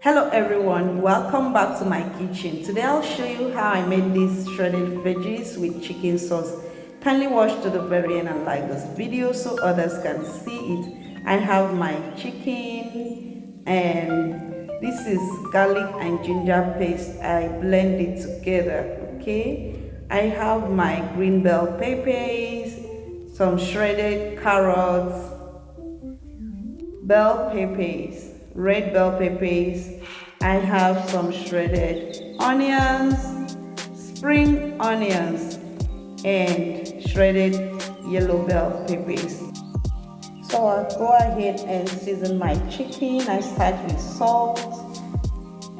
Hello everyone, welcome back to my kitchen. Today I'll show you how I made these shredded veggies with chicken sauce. Kindly watch to the very end and like this video so others can see it. I have my chicken and this is garlic and ginger paste. I blend it together, okay? I have my green bell peppers, some shredded carrots, bell peppers, red bell peppers. I have some shredded onions, spring onions, and shredded yellow bell peppers. So I'll go ahead and season my chicken. I start with salt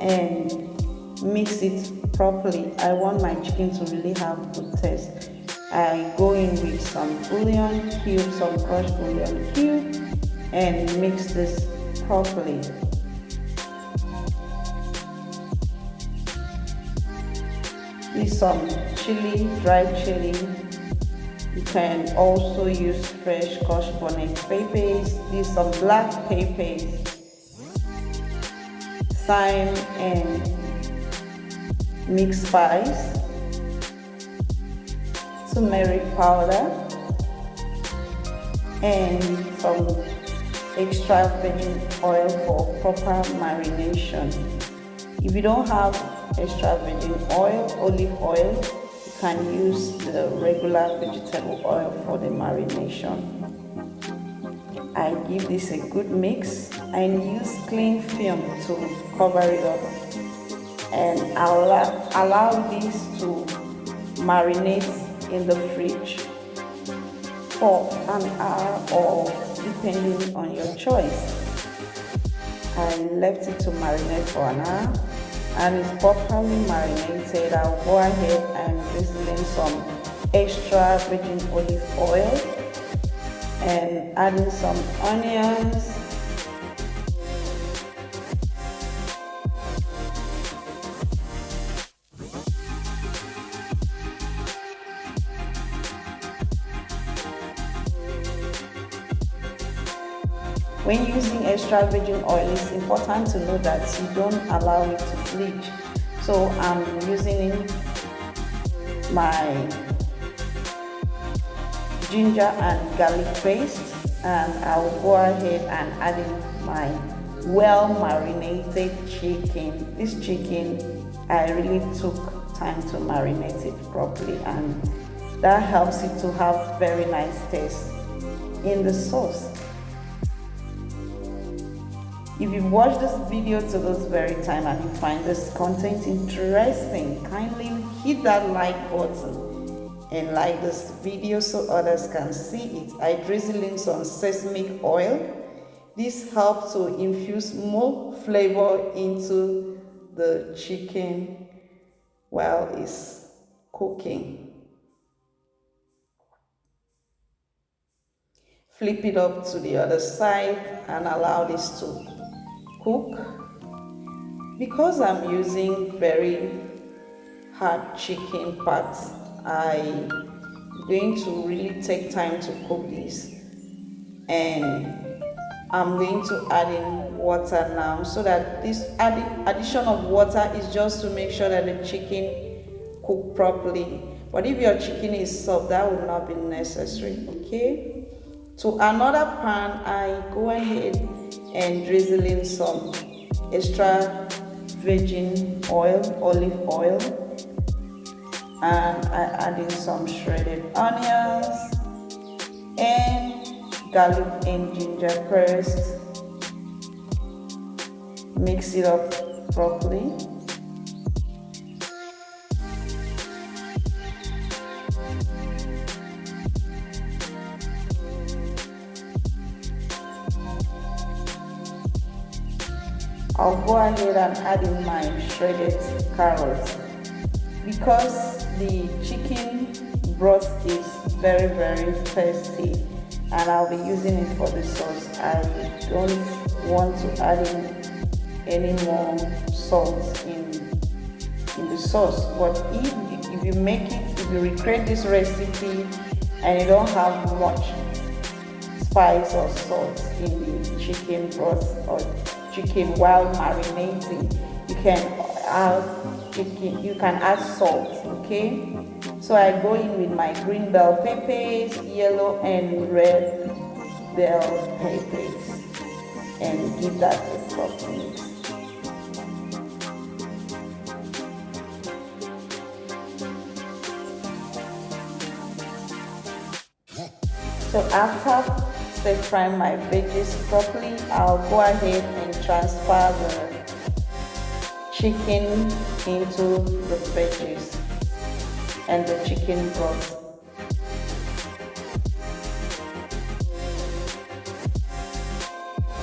and mix it properly. I want my chicken to really have good taste. I go in with some bouillon cube, some crushed bouillon cube, and mix this properly. Use some chili, dried chili. You can also use fresh crushed bonnet peppers. Use some black peppers, thyme and mixed spice, turmeric powder, and some extra virgin oil for proper marination. If you don't have extra virgin oil, olive oil, you can use the regular vegetable oil for the marination. I give this a good mix and use cling film to cover it up, and allow this to marinate in the fridge for an hour or depending on your choice. I left it to marinate for an hour, and it's properly marinated. I'll go ahead and drizzle in some extra virgin olive oil and add in some onions, when using extra virgin oil, it's important to know that you don't allow it to bleach. So I'm using my ginger and garlic paste, and I'll go ahead and add in my well marinated chicken. This chicken, I really took time to marinate it properly, and that helps it to have very nice taste in the sauce. If you've watched this video to this very time and you find this content interesting, kindly hit that like button and like this video so others can see it. I drizzle in some sesame oil. This helps to infuse more flavor into the chicken while it's cooking. Flip it up to the other side and allow this to cook. Because I'm using very hard chicken parts, I'm going to really take time to cook this, and I'm going to add in water now, so that this addition of water is just to make sure that the chicken cook properly. But if your chicken is soft, that will not be necessary. Okay, to another pan, I go ahead and drizzle in some extra virgin oil, olive oil, and I add in some shredded onions and garlic and ginger paste. Mix it up properly. I'll go ahead and add in my shredded carrots. Because the chicken broth is very tasty and I'll be using it for the sauce, I don't want to add in any more salt in the sauce. But if you make it, if you recreate this recipe and you don't have much spice or salt in the chicken broth or chicken while marinating. You can add chicken, you can add salt, okay? So I go in with my green bell peppers, yellow and red bell peppers, and give that a proper mix. So after stir frying my veggies properly, I'll go ahead and transfer the chicken into the veggies and the chicken broth.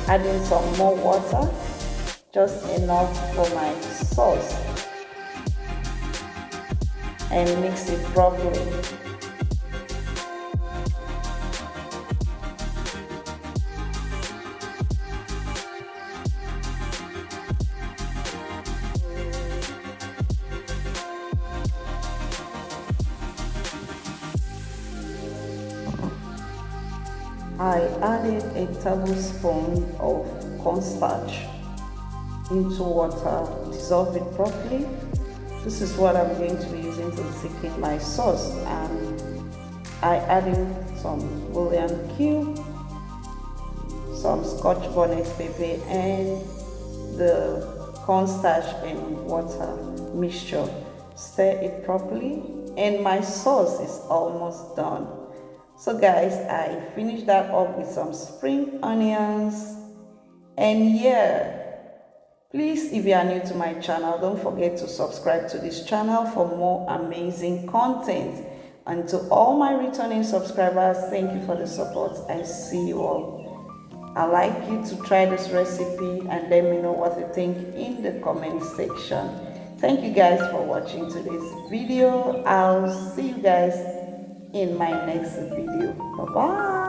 Adding some more water, just enough for my sauce, and mix it properly. I added a tablespoon of cornstarch into water, dissolve it properly. This is what I'm going to be using to thicken my sauce, and I added some bouillon cube, some scotch bonnet pepper, and the cornstarch and water mixture. Stir it properly, and my sauce is almost done. So guys, I finished that up with some spring onions, and yeah, please, if you are new to my channel, don't forget to subscribe to this channel for more amazing content. And to all my returning subscribers, thank you for the support. I see you all. I'd like you to try this recipe and let me know what you think in the comment section. Thank you guys for watching today's video. I'll see you guys in my next video. Bye bye.